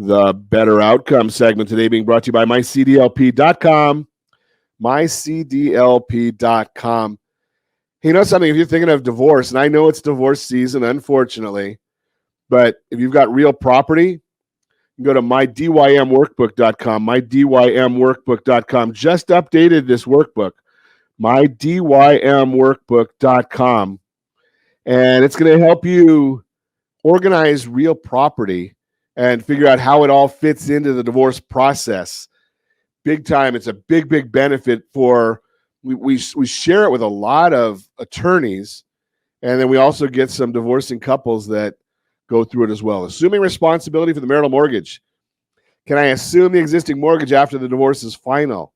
The Better Outcome segment today being brought to you by mycdlp.com. mycdlp.com. Hey, you know something? If you're thinking of divorce, and I know it's divorce season, unfortunately, but if you've got real property, you can go to mydymworkbook.com, mydymworkbook.com. Just updated this workbook, mydymworkbook.com, and it's going to help you organize real property and figure out how it all fits into the divorce process. Big time. It's a big, big benefit for, we share it with a lot of attorneys, and then we also get some divorcing couples that go through it as well. Assuming responsibility for the marital mortgage. Can I assume the existing mortgage after the divorce is final?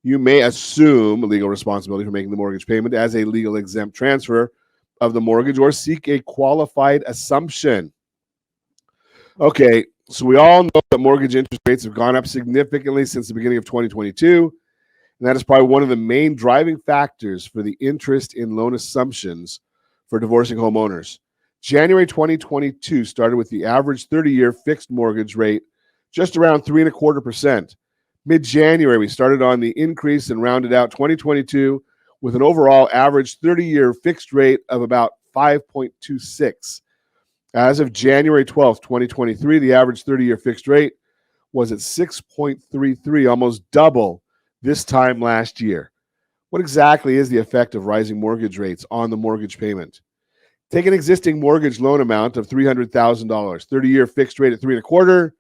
You may assume legal responsibility for making the mortgage payment as a legal exempt transfer of the mortgage or seek a qualified assumption. Okay, so we all know that mortgage interest rates have gone up significantly since the beginning of 2022, and that is probably one of the main driving factors for the interest in loan assumptions for divorcing homeowners. January 2022 started with the average 30-year fixed mortgage rate just around 3.25%. Mid-January, we started on the increase and rounded out 2022 with an overall average 30-year fixed rate of about 5.26. As of January 12th, 2023, the average 30-year fixed rate was at 6.33, almost double this time last year. What exactly is the effect of rising mortgage rates on the mortgage payment? Take an existing mortgage loan amount of $300,000, 30-year fixed rate at 3.25,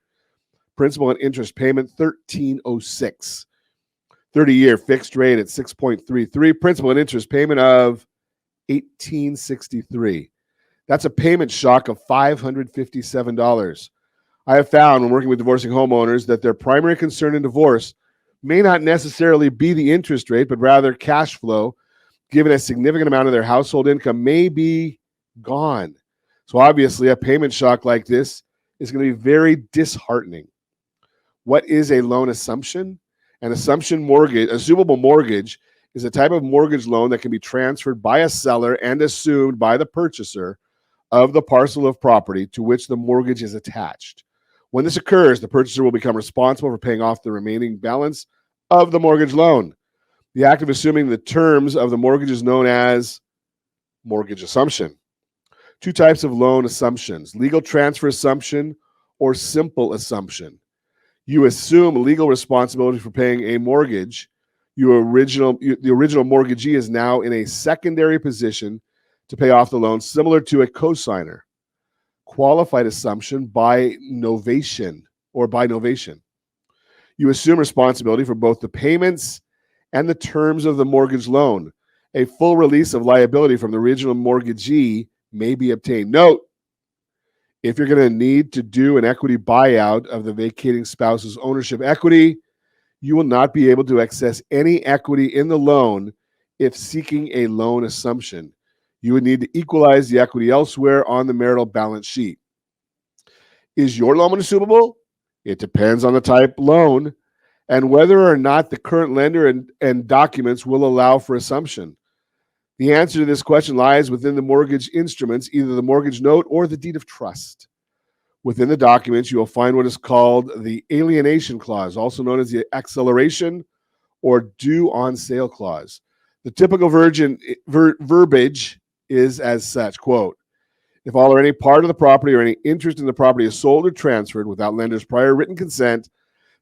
principal and interest payment $1,306. 30-year fixed rate at 6.33, principal and interest payment of $1,863. That's a payment shock of $557. I have found when working with divorcing homeowners that their primary concern in divorce may not necessarily be the interest rate, but rather cash flow, given a significant amount of their household income may be gone. So obviously a payment shock like this is going to be very disheartening. What is a loan assumption? An assumption mortgage, assumable mortgage, is a type of mortgage loan that can be transferred by a seller and assumed by the purchaser of the parcel of property to which the mortgage is attached. When this occurs, the purchaser will become responsible for paying off the remaining balance of the mortgage loan. The act of assuming the terms of the mortgage is known as mortgage assumption. Two types of loan assumptions: legal transfer assumption or simple assumption. You assume legal responsibility for paying a mortgage. The original mortgagee is now in a secondary position to pay off the loan, similar to a cosigner. Qualified assumption by novation. You assume responsibility for both the payments and the terms of the mortgage loan. A full release of liability from the original mortgagee may be obtained. Note, if you're going to need to do an equity buyout of the vacating spouse's ownership equity, you will not be able to access any equity in the loan if seeking a loan assumption. You would need to equalize the equity elsewhere on the marital balance sheet. Is your loan assumable? It depends on the type loan and whether or not the current lender and documents will allow for assumption. The answer to this question lies within the mortgage instruments, either the mortgage note or the deed of trust. Within the documents, you will find what is called the alienation clause, also known as the acceleration or due on sale clause. The typical verbiage is as such, quote, if all or any part of the property or any interest in the property is sold or transferred without lender's prior written consent,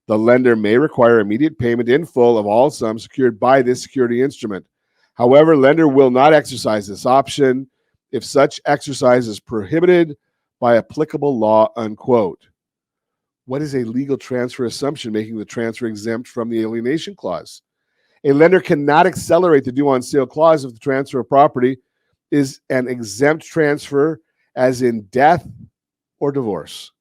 the lender may require immediate payment in full of all sums secured by this security instrument. However, lender will not exercise this option if such exercise is prohibited by applicable law, unquote. What is a legal transfer assumption, making the transfer exempt from the alienation clause? A lender cannot accelerate the due on sale clause if the transfer of property is an exempt transfer, as in death or divorce.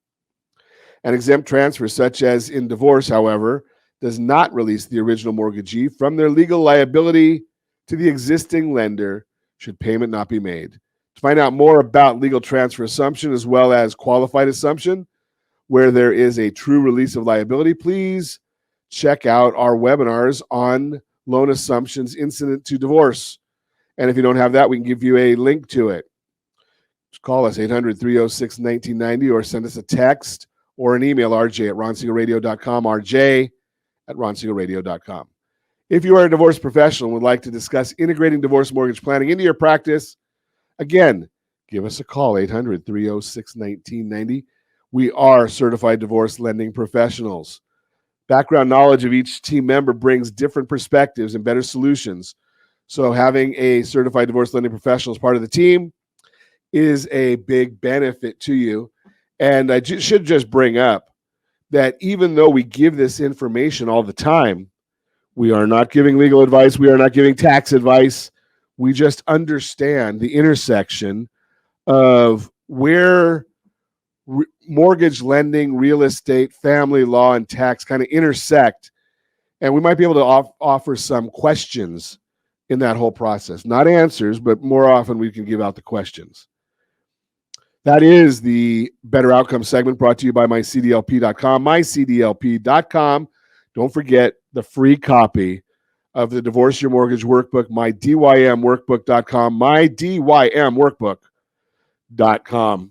An exempt transfer, such as in divorce, however, does not release the original mortgagee from their legal liability to the existing lender should payment not be made. To find out more about legal transfer assumption as well as qualified assumption, where there is a true release of liability, please check out our webinars on loan assumptions incident to divorce. And if you don't have that, we can give you a link to it. Just call us 800-306-1990 or send us a text or an email, rj@ronsiegelradio.com, rj@ronsiegelradio.com. If you are a divorce professional and would like to discuss integrating divorce mortgage planning into your practice, again, give us a call, 800-306-1990. We are certified divorce lending professionals. Background knowledge of each team member brings different perspectives and better solutions. So having a certified divorce lending professional as part of the team is a big benefit to you. And I should just bring up that even though we give this information all the time, we are not giving legal advice. We are not giving tax advice. We just understand the intersection of where mortgage lending, real estate, family law, and tax kind of intersect. And we might be able to offer some questions in that whole process. Not answers, but more often we can give out the questions. That is the Better Outcome segment brought to you by mycdlp.com. Mycdlp.com. Don't forget the free copy of the Divorce Your Mortgage Workbook, mydymworkbook.com, mydymworkbook.com.